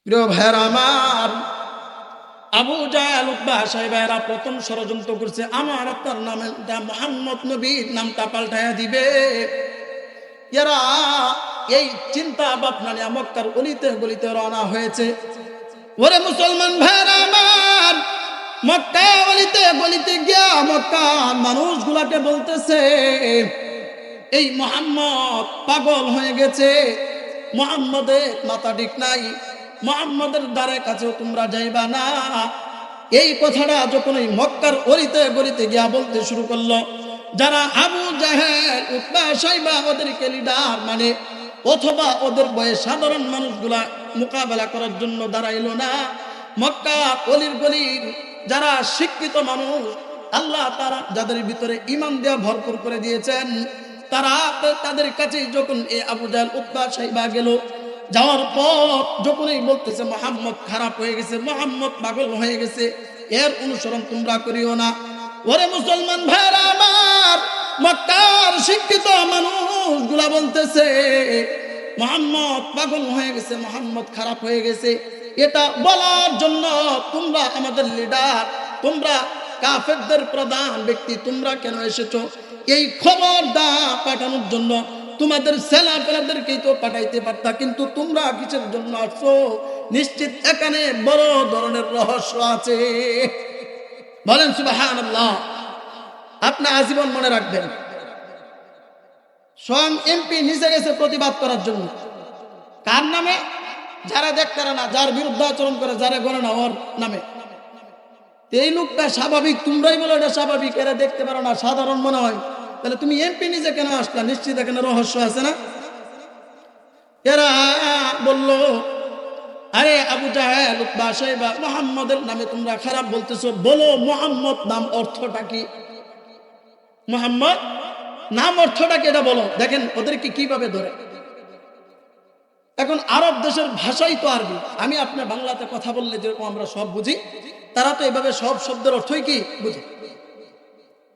প্রিয় ভাইয়েরা আমার, আবু জাহেল উতবা সাহেবেরা প্রথম ষড়যন্ত্র করছে আমার আপনার নামটা মুহাম্মদ নবীর নামটা পাল্টায়া দিবে। এরা এই চিন্তা ভাবনা নিয়ে মক্কার গলিতে গলিতে রওনা হয়েছে। ওরে মুসলমান ভাইয়েরা আমার, মক্কা গলিতে গলিতে গিয়া মক্কা মানুষগুলাকে বলতেছে এই মুহাম্মদ পাগল হয়ে গেছে, মুহাম্মদের মাথা ঠিক নাই, মুহাম্মদের দ্বারে কাছেও তোমরা যাইবা না। এই কথাটা যখন এই মক্কার অলিতে গলিতে গিয়া বলতে শুরু করলো, যারা আবু জাহেল উতবা সাইবা ওদেরকে লিডার মানে অথবা ওদের বয়ে সাধারণ মানুষগুলা মোকাবেলা করার জন্য দাঁড়াইলো না। মক্কা অলির গলির যারা শিক্ষিত মানুষ, আল্লাহ তারা যাদের ভিতরে ঈমান দেয়া ভরপুর করে দিয়েছেন, তারা তাদের কাছে যখন এই আবু জাহেল উতবা সাইবা গেল, যাওয়ার পর যখনই বলতেছে মুহাম্মদ খারাপ হয়ে গেছে, মুহাম্মদ পাগল হয়ে গেছে, এর অনুসরণ তোমরা করিও না। ওরে মুসলমান ভাইরা আমার, মক্কার শিক্ষিত মানুষগুলা বলতেছে মুহাম্মদ পাগল হয়ে গেছে, মুহাম্মদ খারাপ হয়ে গেছে, এটা বলার জন্য তোমরা আমাদের লিডার, তোমরা কাফেরদের প্রধান ব্যক্তি, তোমরা কেন এসেছো? এই খবরটা পাঠানোর জন্য তোমাদের ছেলেপেলাদেরকেই তো পাঠাইতে পারতা, কিন্তু তোমরা কিসের জন্য আসছো? নিশ্চিত এখানে বড় ধরনের রহস্য আছে। বলেন সুবহানাল্লাহ। আপনি আজীবন মনে রাখবেন, স্বয়ং এমপি নিচে গেছে প্রতিবাদ করার জন্য। কার নামে? যারা দেখতে না, যার বিরুদ্ধে আচরণ করে, যারা করে না ওর নামে। এই লোকটা স্বাভাবিক, তোমরাই বলো এটা স্বাভাবিক, এরা দেখতে পারো না, সাধারণ মনে হয়, তাহলে তুমি এমপি নিজে কেন আসলা? নিশ্চিত এখানে রহস্য আছে না? এরা বলল, আরে আবু জাহেল উতবা সাইবা মুহাম্মদের নামে তোমরা খারাপ বলতেছো, বলো মুহাম্মদ নাম অর্থটা কি? মুহাম্মদ নাম অর্থটা কি এটা বলো। দেখেন ওদেরকে কিভাবে ধরে। এখন আরব দেশের ভাষাই তো আরবি, আমি আপনার বাংলাতে কথা বললে যেরকম আমরা সব বুঝি, তারা তো এভাবে সব শব্দের অর্থই কি বুঝে।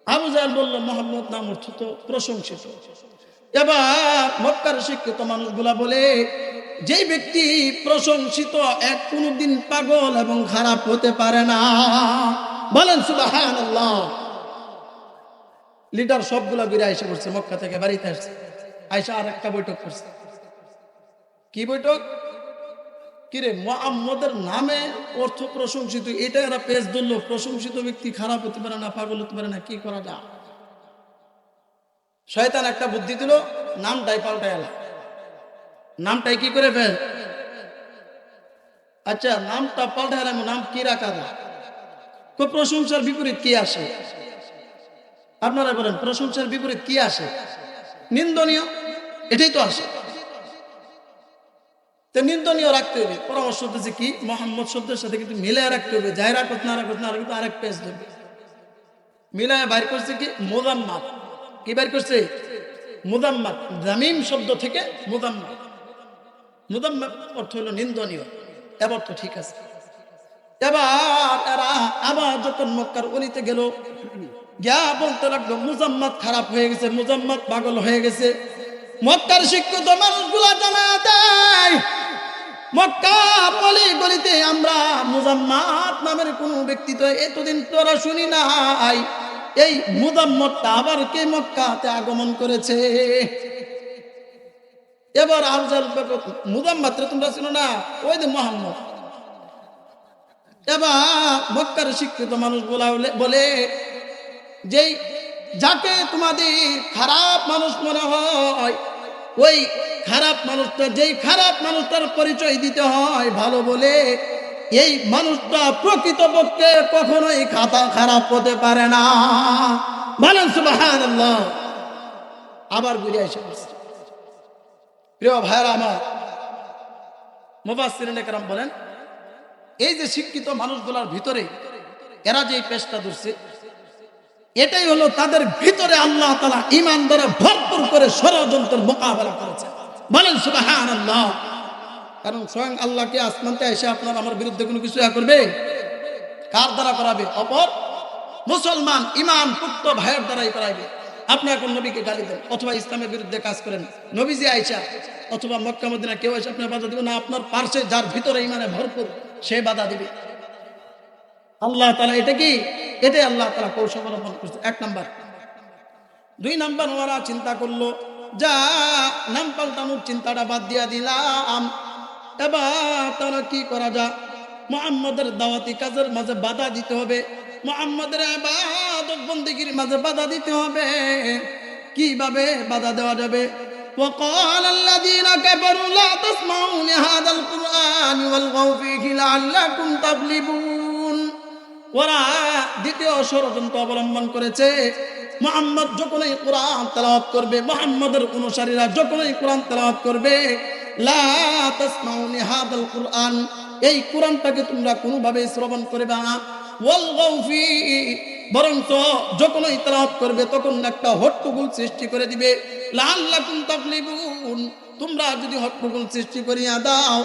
আবু জাহেল বলল মুহাম্মদ নাম অর্থ তো প্রশংসিত। এবার মক্কার শিক্ষিত মানুষগুলা বলে, যে ব্যক্তি প্রশংসিত এক কোনদিন পাগল এবং খারাপ হতে পারে না। বলেন সুবহানাল্লাহ। লিডার সবগুলা ঘুরে আইসা করছে, মক্কা থেকে বাড়িতে আসছে, আইসা আর একটা বৈঠক করছে। কি বৈঠক? কিরে মুহাম্মদের নামে অর্থ প্রশংসিত, এটা এরা পেজ ধরলো, প্রশংসিত ব্যক্তি খারাপ হতে পারে না, পাগল হতে পারে না, কি করা যায়? শয়তান একটা বুদ্ধি দিল, নামটাই পাল্টায় এলা। নামটাই কি করে ফেল? আচ্ছা নামটা পাল্টায় এলাম, নাম কি রাখা যায়? তো প্রশংসার বিপরীত কি আসে? আপনারা বলেন, প্রশংসার বিপরীত কি আসে? নিন্দনীয়, এটাই তো আসে। নিন্দনীয় রাখতে হবে। পরামর্শ দিচ্ছে কি, মুহাম্মদ শব্দের সাথে কিন্তু মিলায় রাখতে হবে। যাই রাখত না রাখত না কিন্তু আরেক পেজ দেবে, মিলায় বাইর করছে কি মুযাম্মাদ। কি বাইর করছে? মুযাম্মাদ। জামিম শব্দ থেকে মুযাম্মাদ। মুযাম্মাদ অর্থ হলো নিন্দনীয়। এবার তো ঠিক আছে। এবার এরা আবার যখন মক্কার অলিতে গেল, গিয়া বলতে লাগলো মুযাম্মাদ খারাপ হয়ে গেছে, মুযাম্মাদ পাগল হয়ে গেছে। মক্কার শিক্ষিত মানুষগুলা জানা দেয়, মক্কার অলি গলিতে আমরা মুযাম্মাদ নামের কোন ব্যক্তি তো এতদিন তোরা শুনি নাই। এই মুযাম্মাদটা আবার কে মক্কাতে আগমন করেছে? এবার আবু জাহেল মুযাম্মাদ তোমরা চিনো না, ওই যে মুহাম্মদ। এবার মক্কার শিক্ষিত মানুষগুলা বলে, যেই যাকে তোমাদের খারাপ মানুষ মনে হয়, ওই খারাপ মানুষটা, যেই খারাপ মানুষটার পরিচয় দিতে হয় ভালো বলে, এই মানুষটা প্রকৃতপক্ষে কখনোই খারাপ হতে পারে না। বলেন সুবহানাল্লাহ। আবার ঘুরে এসে পড়ছে। প্রিয় ভাইরা আমার, মুফাসসিরিনে কেরাম বলেন, এই যে শিক্ষিত মানুষগুলোর ভিতরে এরা যে পেশটা ধরছে, এটাই হলো তাদের ভিতরে আল্লাহ তাআলা ঈমান দ্বারা ভরপুর করে ষড়যন্ত্রের মোকাবেলা করেছে। বলেন সুবহানাল্লাহ। কারণ স্বয়ং আল্লাহকে আসমানতে এসে আপনার আমার বিরুদ্ধে কোনো কিছু করবে? কার দ্বারা করাবে? অপর মুসলমান ঈমান পুক্ত ভাইয়ের দ্বারাই করাইবে। আপনি এখন নবীকে গালি দেন অথবা ইসলামের বিরুদ্ধে কাজ করেন, নবীজি আয়েশা অথবা মক্কা মদিনা কেউ এসে আপনার বাধা দিবে না, আপনার পার্শ্বে যার ভিতরে ইমানে ভরপুর সে বাধা দিবে। আল্লাহ তাআলা এটাই আল্লাহ তাআলা কৌশল অবলম্বন করছে। 1 নাম্বার। 2 নাম্বার, ওরা চিন্তা করলো যা নাম পাল্টানোর চিন্তাটা বাদ দিয়া দিলাম, এবার তারা কি করা যায়, মুহাম্মদের দাওয়াতি কাজের মাঝে বাধা দিতে হবে, মুহাম্মদের ইবাদত বন্দেগীর মাঝে বাধা দিতে হবে। কিভাবে বাধা দেওয়া যাবে? وقال الذين كفروا لا تسمعوا لهذا القرآن والغوا فيه لعلكم تغلبون। ওরা দ্বিতীয় ষড়যন্ত্র অবলম্বন করেছে, মুহাম্মদ যখনই কোরআন তেলাওয়াত করবে, মুহাম্মদের অনুসারীরা যখনই কোরআন তেলাওয়াত করবে, লা তাসমাউ লিহাদাল কুরআন, এই কোরআনটাকে তোমরা কোনোভাবে শ্রবণ করবে না, ওয়াল গাউফি, বরঞ্চ যখনই তেলাওয়াত করবে তখন একটা হট্টগোল সৃষ্টি করে দিবে, লাআল্লাকুম তাগলিবুন, তোমরা যদি হট্টগোল সৃষ্টি করিয়া দাও,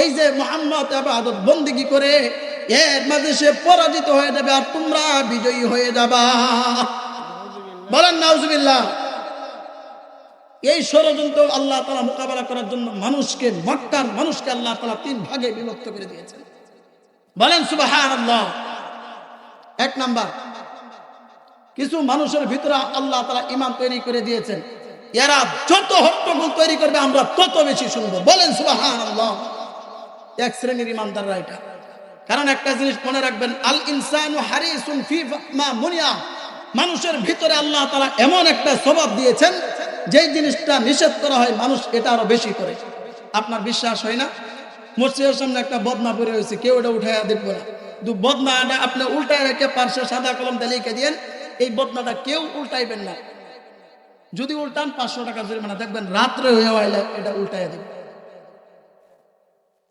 এই যে মুহাম্মদ ইবাদত বন্দেগী করে এর মাঝে সে পরাজিত হয়ে যাবে আর তোমরা বিজয়ী হয়ে যাবা। বলেন নাউজুবিল্লাহ। এই ষড়যন্ত্র আল্লাহ তাআলা মোকাবেলা করার জন্য মক্কার মানুষকে আল্লাহ তাআলা 3 ভাগে বিভক্ত করে দিয়েছেন। বলেন সুবহানাল্লাহ। 1 নাম্বার, কিছু মানুষের ভিতরে আল্লাহ তাআলা ঈমান তৈরি করে দিয়েছেন, এরা যত হট্টগোল তৈরি করবে আমরা তত বেশি শুনবো। বলেন সুবহানাল্লাহ। 1 শ্রেণীর ঈমানদাররা এটা। কারণ একটা জিনিস মনে রাখবেন, আল ইনসানু হারিসুন ফি মা মুনিয়া, মানুষের ভিতরে আল্লাহ তাআলা এমন একটা স্বভাব দিয়েছেন যেই জিনিসটা নিষেধ করা হয় মানুষ এটা আরো বেশি করে। আপনার বিশ্বাস হয় না? মসজিদের সামনে একটা বদনা পড়ে হয়েছে, কেউ এটা উঠাইয়া দেখবো না, বদনাটা আপনি উল্টায় রেখে পার্শ্বে সাদা কলম দিয়ে লিখে দিয়েন, এই বদনাটা কেউ উল্টাইবেন না, যদি উল্টান 500 টাকা জরিমানা, দেখবেন রাত্রে হয়ে আইলে এটা উল্টাইয়া দেবে।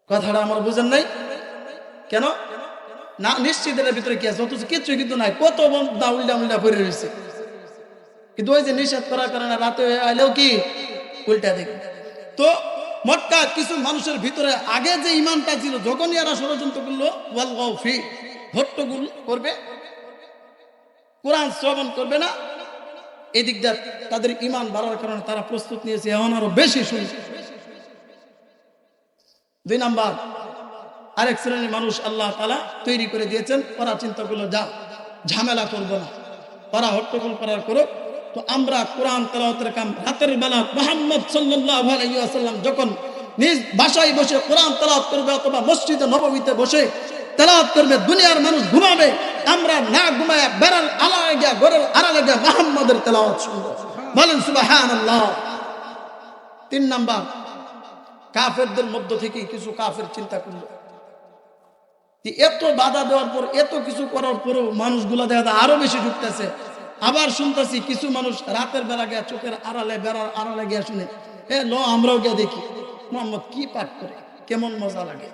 কথাটা আমার বুঝেন নাই কেন? না, নিশ্চিতের ভিতরে কি আছে, অথচ কিছু কিন্তু নাই, কত বদনা উল্টা পড়ে রয়েছে, কিন্তু ওই যে নিষেধ করার কারণে রাতে হয়ে আইলেও কি উল্টা দেখবে। তো মক্কা কিছু মানুষের ভিতরে আগে যে ঈমানটা ছিল, যখনই এরা ষড়যন্ত্র করলো, ওয়াল গাউফি, হট্টগোল করবে, কোরআন শ্রবণ করবে না, এই দিক দিয়ে তাদের ঈমান বাড়ার কারণে তারা প্রস্তুত নিয়েছে এখন আরো বেশি শুনছে। 2 নাম্বার, আরেক শ্রেণীর মানুষ আল্লাহ তাআলা তৈরি করে দিয়েছেন, ওরা চিন্তা করলো যা ঝামেলা করবো না, ওরা হট্টগোল করার করো, তো আমরা কোরআন তেলাওয়াতের কাম রাতের বেলা মুহাম্মদ সাল্লাল্লাহু আলাইহি ওয়াসাল্লাম যখন নিজ বাসায় বসে কোরআন তেলাওয়াত করবে অথবা মসজিদে নববীতে বসে তেলাওয়াত করবে, দুনিয়ার মানুষ ঘুমাবে, আমরা না ঘুমায়া বেড়াল আড়ালে গিয়া ঘরের আড়ালে গিয়া মুহাম্মদের তেলাওয়াত শুনবো। বলেন সুবহানাল্লাহ। 3 নাম্বার, কাফেরদের মধ্য থেকে কিছু কাফের চিন্তা করলো এত বাধা দেওয়ার পর, এত কিছু করার পরেও মানুষগুলা দেখা যায় আরো বেশি ঢুকতেছে। আবার শুনতেছি কিছু মানুষ রাতের বেলা গিয়া চোখের আড়ালে বেড়ার আড়ালে গিয়া শুনে, আমরাও গিয়া দেখি মুহাম্মদ কি পাঠ করে, কেমন মজা লাগে।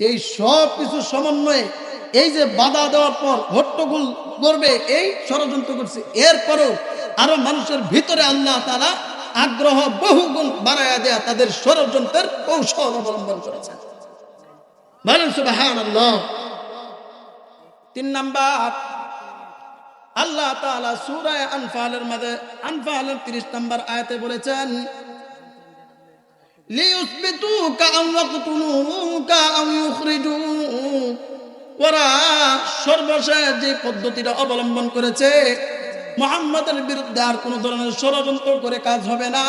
এই সব কিছু সমন্বয়ে এই যে বাধা দেওয়ার পর হট্টগোল করবে, এই ষড়যন্ত্র করছে, এরপরেও আরো মানুষের ভিতরে আল্লাহ তাআলা আগ্রহ বহুগুণ বাড়ায়া দেয়া তাদের ষড়যন্ত্রের কৌশল অবলম্বন করেছেন। বলেন সুবহানাল্লাহ। 3 নাম্বার, আল্লাহ তাআলা সূরা আনফালের মধ্যে আনফালের 30 নম্বর আয়াতে বলেছেন, লিইউসবিতুকা আও ইয়াকতুলুকা আও ইউখরিজুক, ওরা সর্বশেষ যে পদ্ধতিটা অবলম্বন করেছে, মুহাম্মাদের বিরুদ্ধে আর কোন ধরনের ষড়যন্ত্র করে কাজ হবে না।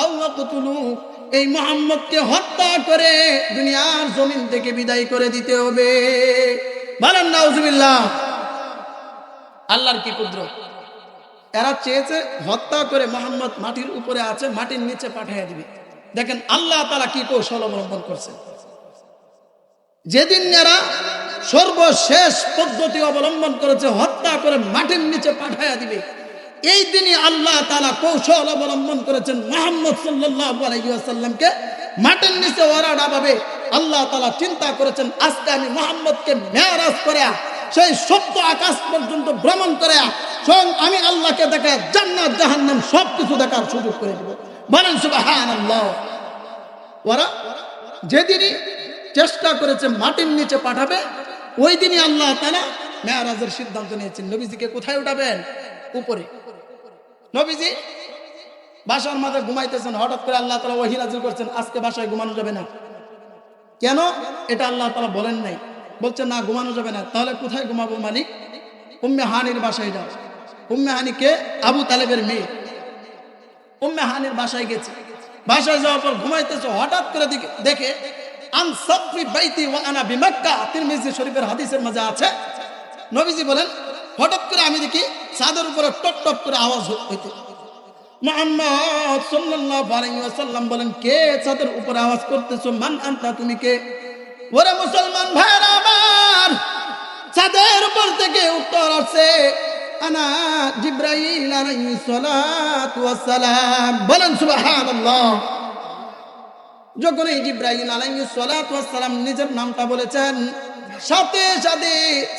আও ইয়াকতুলুক, এই মুহাম্মদকে হত্যা করে দুনিয়ার জমিন থেকে বিদায় করে দিতে হবে। বলেন নাউজুবিল্লাহ। আল্লাহর কি কুদরত, এরা চেয়েছে হত্যা করে মুহাম্মদ মাটির উপরে আছে, মাটির নিচে পাঠিয়ে দিবে। দেখেন আল্লাহ তাআলা কি কৌশল অবলম্বন করছে। যেদিন এরা সর্বশেষ পদ্ধতি অবলম্বন করেছে, হত্যা করে মাটির নিচে পাঠিয়ে দিবে, এই দিনই আল্লাহ তাআলা কৌশল অবলম্বন করেছেন মুহাম্মদ সাল্লাল্লাহু আলাইহি ওয়াসাল্লামকে মাটির নিচে ওরাডা ভাবে আল্লাহ তাআলা চিন্তা করেছেন, আজকে আমি মুহাম্মদকে মেরাজ করে সেই সপ্ত আকাশ পর্যন্ত ভ্রমণ করে স্বয়ং আমি আল্লাহকে দেখা জান্নাত জাহান্নাম সবকিছু দেখার সুযোগ করে দেব। বলেন সুবহানাল্লাহ। ওরা যেদিনই চেষ্টা করেছে মাটির নিচে পাঠাবে, ওই দিনই আল্লাহ তাআলা মেরাজের সিদ্ধান্ত নিয়েছেন। নবীজিকে কোথায় উঠাবেন? উপরে। নবীজি বাসার মাঝে ঘুমাইতেছেন, হঠাৎ করে আল্লাহ তাআলা ওহী নাযিল করছেন, আজকে বাসায় ঘুমানো যাবে না। কেন? এটা আল্লাহ তাআলা বলেন নাই, বলছেন না ঘুমানো যাবে না। তাহলে কোথায় ঘুমাবো মালিক? উম্মে হানির বাসায় যাও। উম্মে হানি কে? আবু তালেবের মেয়ে। উম্মে হানির বাসায় গেছে। বাসায় যাওয়ার পর ঘুমাইতেছে, হঠাৎ করে দেখে আন সাফি বাইতি ওয়া আনা বিমাক্কা, তিরমিজি শরীফের হাদিসের মাঝে আছে, নবীজি বলেন হঠাৎ করে আমি দেখি চাঁদের উপরে টপ টপ করে আওয়াজ হইতে। মুহাম্মদ সাল্লাল্লাহু আলাইহি ওয়াসাল্লাম বলেন, কে চাঁদের উপরে আওয়াজ করতেছো? মান আনতা, তুমি কে? ওরে মুসলমান ভাইরা আমার, চাঁদের উপর থেকে উত্তর আসছে, আনা জিবরাইল আলাইহিস সালাতু ওয়াস সালাম। বলেন সুবহানাল্লাহ। যখন এই জিবরাইল আলাইহিস সালাতু ওয়াস সালাম নিজের নামটা বলেছেন, সাথে সাথে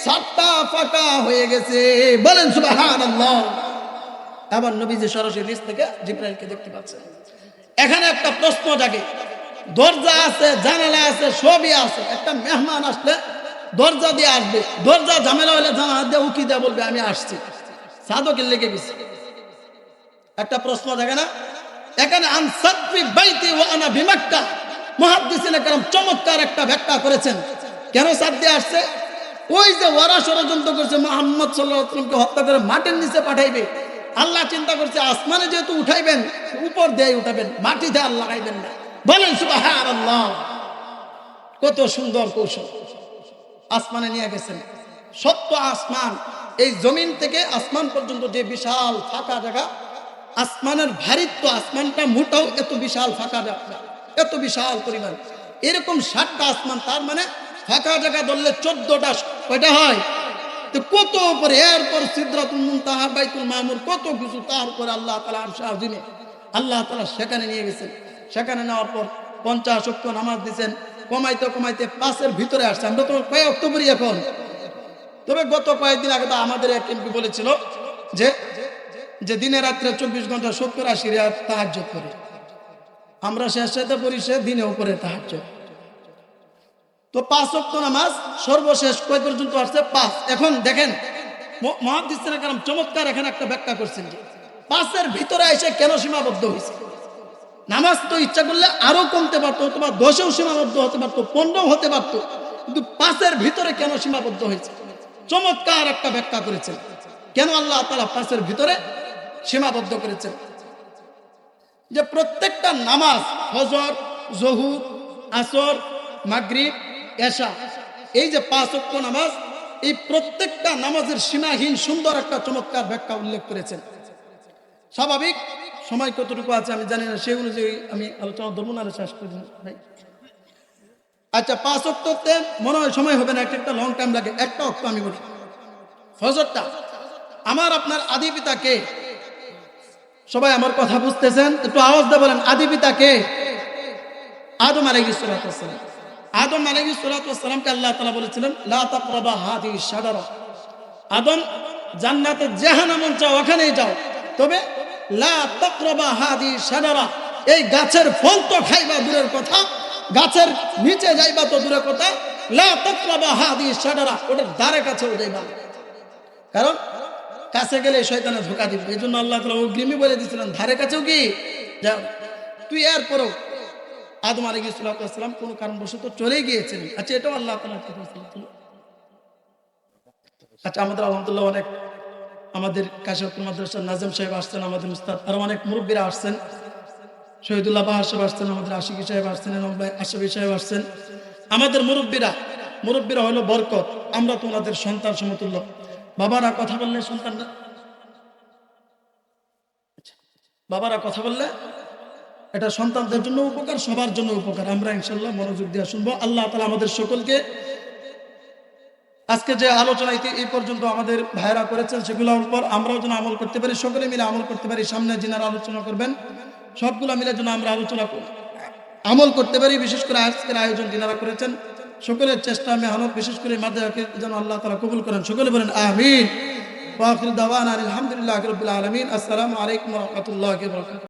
ছাদটা ফাঁকা হয়ে গেছে। বলেন সুবহানাল্লাহ। আবার নবীজি সরাসরি নিচ থেকে জিবরাইলকে দেখতে পাচ্ছেন। এখানে একটা প্রশ্ন জাগে, দরজা আছে, জানালা আছে, সবই আছে। একটা মেহমান আসলে দরজা দিয়ে আসবে, দরজা ঝামেলা হলে জানালা দিয়ে উকি দিয়ে বলবে আমি আসছি, সাদকে লেগে গেছে। একটা প্রশ্ন জাগে না? এখানে আনসাত্রি বাইতি ওয়া আনা বিমাক্কা, মুহাদ্দিসিনে কেরাম চমৎকার একটা ব্যাখ্যা করেছেন। কেন সাদ দিয়ে আসছে? ওই যে ওরা ষড়যন্ত্র করছে মুহাম্মদ সাল্লাল্লাহু আলাইহি ওয়াসাল্লামকে হত্যা করে মাটির নিচে পাঠাইবে, আল্লাহ চিন্তা করছে আসমানে যেহেতু উঠাইবেন, উপর দিয়ে উঠাবেন, মাটিতে আল্লাহ লাগাইবেন না। বলেন সুবহানাল্লাহ। কত সুন্দর কৌশল। আসমানে নিয়ে গেছেন। সত্য আসমান, এই জমিন থেকে আসমান পর্যন্ত যে বিশাল ফাঁকা জায়গা, আসমানের ভারিত্ব, আসমানটা মোটাও এত বিশাল ফাঁকা জায়গা, এত বিশাল পরিমাণ। এরকম 7টা আসমান, তার মানে ফাঁকা জায়গা ধরলে 14টা, কয়টা হয়? তো কত উপরে, এরপর সিদরাতুল মুনতাহা, বাইতুল মামুর, কত কিছু। তারপরে আল্লাহ তাআলা আরশে আজিমে আল্লাহ তাআলা সেখানে নিয়ে গেছেন। সেখানে নেওয়ার পর 50 ওয়াক্ত নামাজ দিয়েছেন। কমাইতে কমাইতে 5-এর ভিতরে আসছে। আমরা তো কয় ওয়াক্ত পড়ি এখন? তবে গত কয়েকদিন আগে তো আমাদের এক এমপি বলেছিল যে দিনে রাত্রে 24 ঘন্টা 70-80 রাত তাহাজ্জুদ করি। আমরা শেষ রাতে পড়ি, সে দিনে উপরে তাহাজ্জুদ। তো 5 ওয়াক্ত নামাজ সর্বশেষ কয় পর্যন্ত আসছে? 5। এখন দেখেন মুহাদ্দিসিনে কেরাম চমৎকার এখানে একটা ব্যাখ্যা করছেন যে 5-এর ভিতরে এসে কেন সীমাবদ্ধ হয়েছে। নামাজ তো ইচ্ছা করলে আরো কমতে পারতো, অথবা 10-এও সীমাবদ্ধ হতে পারতো, 15-ও হতে পারতো, কিন্তু 5-এর ভিতরে কেন সীমাবদ্ধ হয়েছে? চমৎকার একটা ব্যাখ্যা করেছেন কেন আল্লাহ তাআলা 5-এর ভিতরে সীমাবদ্ধ করেছেন। যে প্রত্যেকটা নামাজ, ফজর, জোহর, আসর, মাগরিব, এশা, এই যে 5 ওয়াক্ত নামাজ, এই প্রত্যেকটা নামাজের সীমাহীন সুন্দর একটা চমৎকার ব্যাখ্যা উল্লেখ করেছেন। স্বাভাবিক সময় কতটুকু আছে আমি জানি না, সেই অনুযায়ী আমি আলোচনা ধর্ম না শেষ করি ভাই। আচ্ছা, 5 ওয়াক্ততে মনে হয় সময় হবে না, একটা লং টাইম লাগে। একটা ওয়াক্ত আমি বলি, ফজরটা। আমার আপনার আদি পিতা কে? সবাই আমার কথা বুঝতেছেন? একটু আওয়াজ দিয়ে বলেন, আদি পিতা কে? আদম আলাইহিস সালাতু ওয়াস সালাম। আদম আলাইহিস সালাতু ওয়াস সালামকে আল্লাহ তাআলা বলেছিলেন লা তাকরাবা হাযিহিশ শাজারা, আদম জান্নাতে যেখানে মন চাও ওখানেই যাও, তবে লা তাকরাবা হাযিহিশ শাজারা, এই গাছের ফল তো খাইবা দূরের কথা, গাছের নিচে যাইবা তো দূরের কথা, লা তাকরাবা হাযিহিশ শাজারা, ওটার ধারে কাছেও যাইবা। কারণ কাছে গেলে শয়তানে ধোঁকা দিবে। এই জন্য আল্লাহ তাআলা অগ্রিমই বলে দিয়েছিলেন ধারে কাছেও কি যাও। তুই এরপরও আদম আলাইহিস সালাতু ওয়াস সালাম কোন কারণবশত চলে গিয়েছিলেন। আচ্ছা, এটাও আল্লাহ তাআলা ঠিক বলেছিলেন। আচ্ছা, আমাদের আলহামদুলিল্লাহ অনেক, আমাদের কাশিয়াতুল মাদ্রাসার নাজিম সাহেব আসছেন, আমাদের উস্তাদ, আরো অনেক মুরব্বীরা আসছেন, শহীদুল্লাহ বাহার সাহেব আসছেন, আমাদের আশিকি সাহেব আসছেন, আশরাফি সাহেব আসছেন। আমাদের মুরব্বীরা হলো বরকত। আমরা তো ওনাদের সন্তান সমতুল্য। বাবারা কথা বললে সন্তানরা, বাবারা কথা বললে এটা সন্তানদের জন্য উপকার, সবার জন্য উপকার। আমরা ইনশাআল্লাহ মনোযোগ দিয়ে শুনবো। আল্লাহ তাআলা আমাদের সকলকে আজকে যে আলোচনা এই পর্যন্ত আমাদের ভাইরা করেছেন সেগুলোর উপর আমরাও যেন আমল করতে পারি, সকলে মিলে আমল করতে পারি। সামনে যিনারা আলোচনা করবেন সবগুলো মিলে যেন আমরা আলোচনা আমল করতে পারি। বিশেষ করে আজকের আয়োজন যিনারা করেছেন সকলের চেষ্টা মেহনত, বিশেষ করে মাদ্রাসাকে যেন আল্লাহ তাআলা কবুল করেন। সকলে বলেন আমিন। ওয়া আখিরু দাওয়ানা আলহামদুলিল্লাহি রাব্বিল আলামিন। আসসালামু আলাইকুম ওয়া রাহমাতুল্লাহি ওয়া বারাকাতুহু।